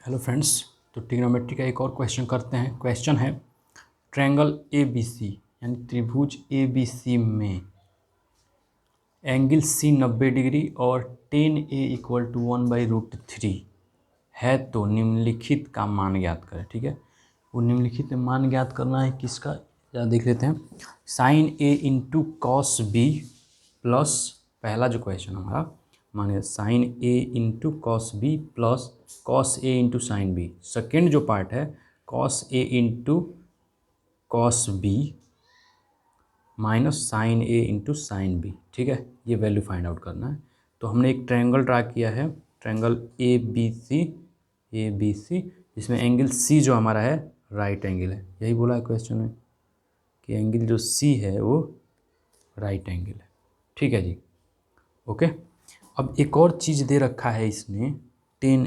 Hello friends, तो trigonometry का एक और क्वेश्चन करते हैं। क्वेश्चन है ट्रायंगल ए बी सी यानी त्रिभुज ए बी सी में एंगल सी 90 डिग्री और टेन ए इक्वल टू 1/√3 है, तो निम्नलिखित का मान ज्ञात करें। ठीक है, वो निम्नलिखित मान ज्ञात करना है किसका, या देख लेते हैं। Sine A into cos B plus, पहला जो क्वेश्चन हमारा मानिए sine A into cos B plus cos A into sine B. Second जो पार्ट है cos A into cos B minus sine A into sine B. ठीक है, ये value find out करना है। तो हमने एक ट्रायंगल ड्रा किया है, ट्रायंगल ए बी सी, जिसमें एंगल सी जो हमारा है राइट एंगल है। यही बोला है क्वेश्चन में कि एंगल जो सी है वो राइट एंगल है। ठीक है जी, ओके। अब एक और चीज़ दे रखा है इसने, टेन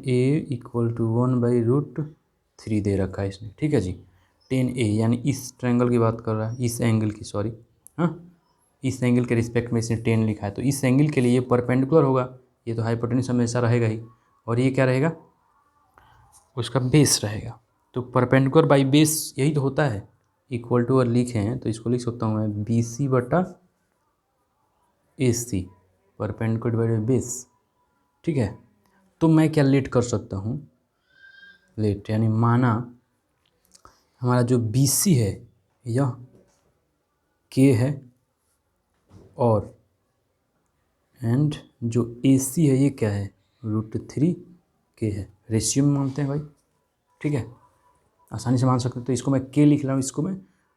ए इक्वल टू 1/√3 दे रखा है इसने। ठीक है जी, टेन ए यानी इस ट्रायंगल की बात कर रहा है, इस एंगल की, सॉरी हाँ, इस एंगल के रिस्पेक्ट में इसने 10 लिखा है। तो इस एंगल के लिए ये परपेंडिकुलर होगा, ये तो हाइपोटेन्यूज हमेशा रहेगा ही, और ये क्या रहेगा, उसका बेस रहेगा। तो परपेंडिकुलर बाई बेस यही तो होता है, इक्वल टू अगर लिखे हैं तो इसको लिख सकता हूँ मैं बी सी बटा ए सी, परपेंडिकुलर डिवाइडेड बाई बेस। ठीक है, तो मैं क्या लेट कर सकता हूँ, लेट यानी माना हमारा जो बी सी है यह के है, और एंड जो ए सी है ये क्या है, √3 के है। रेशियो में मानते हैं भाई, ठीक है, आसानी से मान सकते हैं। तो इसको मैं के लिख रहा हूँ, इसको मैं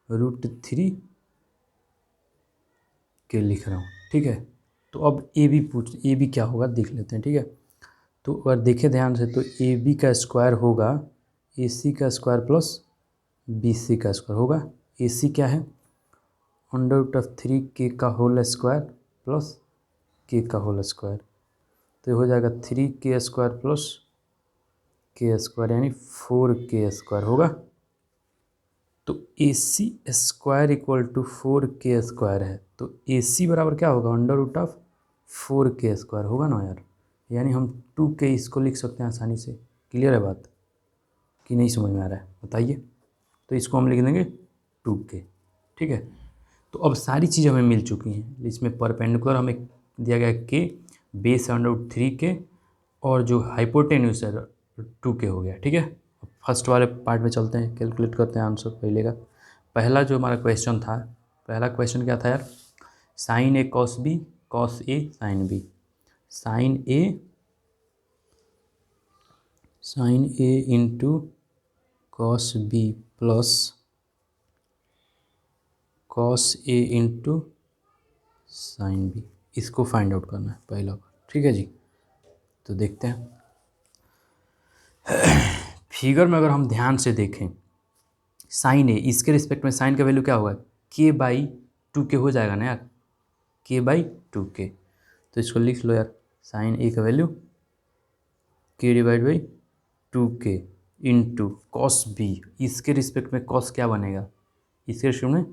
√3 के लिख रहा हूँ। ठीक है, तो अब ए बी क्या होगा देख लेते हैं। ठीक है, तो अगर देखें ध्यान से तो ए बी का स्क्वायर होगा ए सी का स्क्वायर प्लस बी सी का स्क्वायर होगा। ए सी क्या है, √3 के का होल स्क्वायर प्लस के का होल स्क्वायर, तो ये हो जाएगा 3k² प्लस k² यानी 4k² होगा। तो ए सी स्क्वायर इक्वल टू 4k² है, तो ए सी बराबर क्या होगा, √4k² होगा ना यार। यानी हम 2k इसको लिख सकते हैं आसानी से। क्लियर है बात कि नहीं, समझ में आ रहा है बताइए। तो इसको हम लिख देंगे 2k। ठीक है, तो अब सारी चीज़ हमें मिल चुकी हैं। इसमें परपेंडिकुलर हमें दिया गया के, बेस √3 के, और जो हाइपोटेन्यूज है 2k हो गया। ठीक है, फर्स्ट वाले पार्ट में चलते हैं, कैलकुलेट करते हैं आंसर पहले का। पहला जो हमारा क्वेश्चन था, पहला क्वेश्चन क्या था यार, sine A cos B cos A sine B. Sine A into cos B plus cos A into sine B, इसको फाइंड आउट करना है पहला। ठीक है जी, तो देखते हैं फिगर में। अगर हम ध्यान से देखें, साइन ए, इसके रिस्पेक्ट में साइन का वैल्यू क्या होगा, k/2k हो जाएगा ना यार, k/2k। तो इसको लिख लो यार, साइन ए का value k/2k into cos B, इसके रिस्पेक्ट में कॉस क्या बनेगा, इसके रिस्पेक्ट में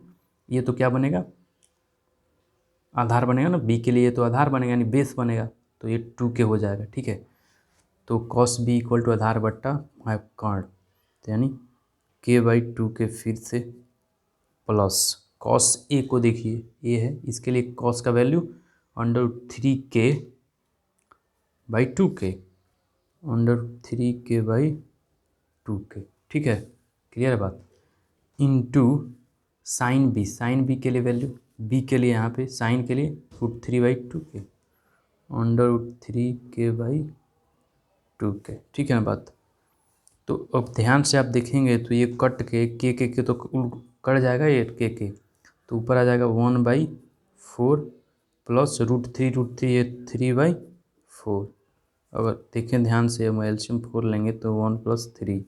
ये तो क्या बनेगा, आधार बनेगा ना, बी के लिए तो आधार बनेगा यानी बेस बनेगा, तो ये 2k हो जाएगा। ठीक है, तो कॉस बी इक्वल टू आधार बट्टा कार्ड, तो यानी k/2k फिर से प्लस कॉस ए को देखिए, ए है, इसके लिए कॉस का वैल्यू √3k/2k, √3k/2k। ठीक है, क्लियर है बात। इंटू साइन बी के लिए वैल्यू, बी के लिए यहाँ पे साइन के लिए √3/2k, √3k/2k। ठीक है ना बात। तो अब ध्यान से आप देखेंगे तो ये कट के तो कट जाएगा, ये के तो ऊपर आ जाएगा 1/4 प्लस √3 ये 3/4। अगर देखें ध्यान से, हम एलसीएम 4 लेंगे तो 1 + 3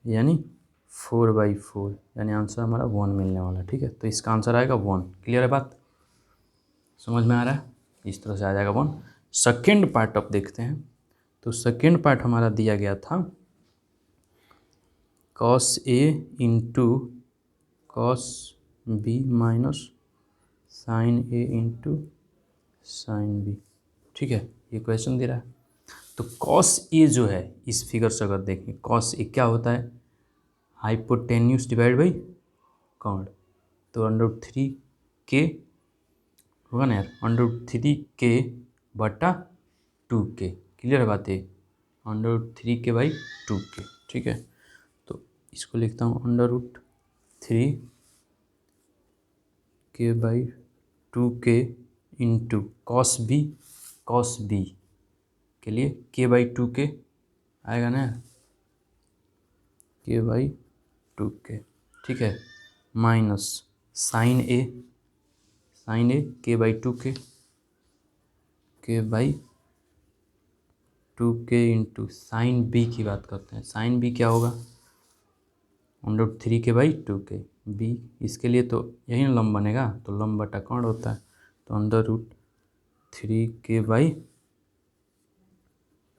यानी 4/4, यानी आंसर हमारा 1 मिलने वाला। ठीक है, तो इसका आंसर आएगा 1। क्लियर है बात, समझ में आ रहा है, इस तरह से आ जाएगा 1। सेकेंड पार्ट अब देखते हैं। तो सेकेंड पार्ट हमारा दिया गया था cos A into cos B minus sine A into sine B. ठीक है, ये क्वेश्चन दे रहा है। तो कॉस ए जो है इस फिगर से अगर देखें, कॉस ए क्या होता है, हाइपोटेन्यूस डिवाइड बाई कॉर्ड। तो √3 के होगा ना यार, √3 के बटा 2 के। क्लियर है बात ये, √3 के बाई 2 के। ठीक है, तो इसको लिखता हूँ √3 के बाई 2 के इंटू कॉस बी के लिए के बाई 2 के आएगा ना, के बाई 2 के। ठीक है, माइनस साइन ए के बाई 2 के, के बाई 2 के इंटू साइन बी की बात करते हैं। साइन बी क्या होगा, √3 के बाई 2 के। बी इसके लिए तो यही ना लंब बनेगा, तो लंब बटा कौन होता है, तो √3 के बाई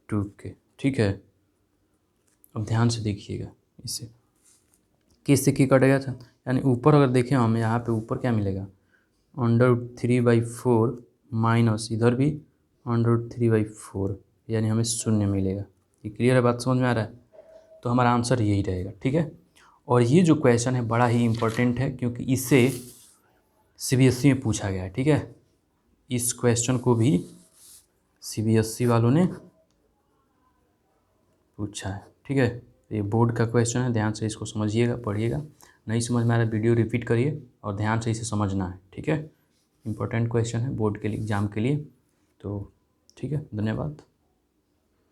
2 के। ठीक है, अब ध्यान से देखिएगा, इसे किस से की कटेगा था, यानी ऊपर अगर देखें हम यहाँ पे ऊपर क्या मिलेगा, √3/4 माइनस इधर भी √3/4, यानी हमें 0 मिलेगा। ये क्लियर है, बात समझ में आ रहा है। तो हमारा आंसर यही रहेगा। ठीक है, और ये जो क्वेश्चन है बड़ा ही इम्पोर्टेंट है, क्योंकि इससे CBSE में पूछा गया है। ठीक है, इस क्वेश्चन को भी CBSE वालों ने पूछा है। ठीक है, ये बोर्ड का क्वेश्चन है, ध्यान से इसको समझिएगा, पढ़िएगा। नहीं समझ में आ रहा वीडियो रिपीट करिए और ध्यान से इसे समझना है। ठीक है, इंपॉर्टेंट क्वेश्चन है बोर्ड के लिए, एग्ज़ाम के लिए। तो ठीक है, धन्यवाद।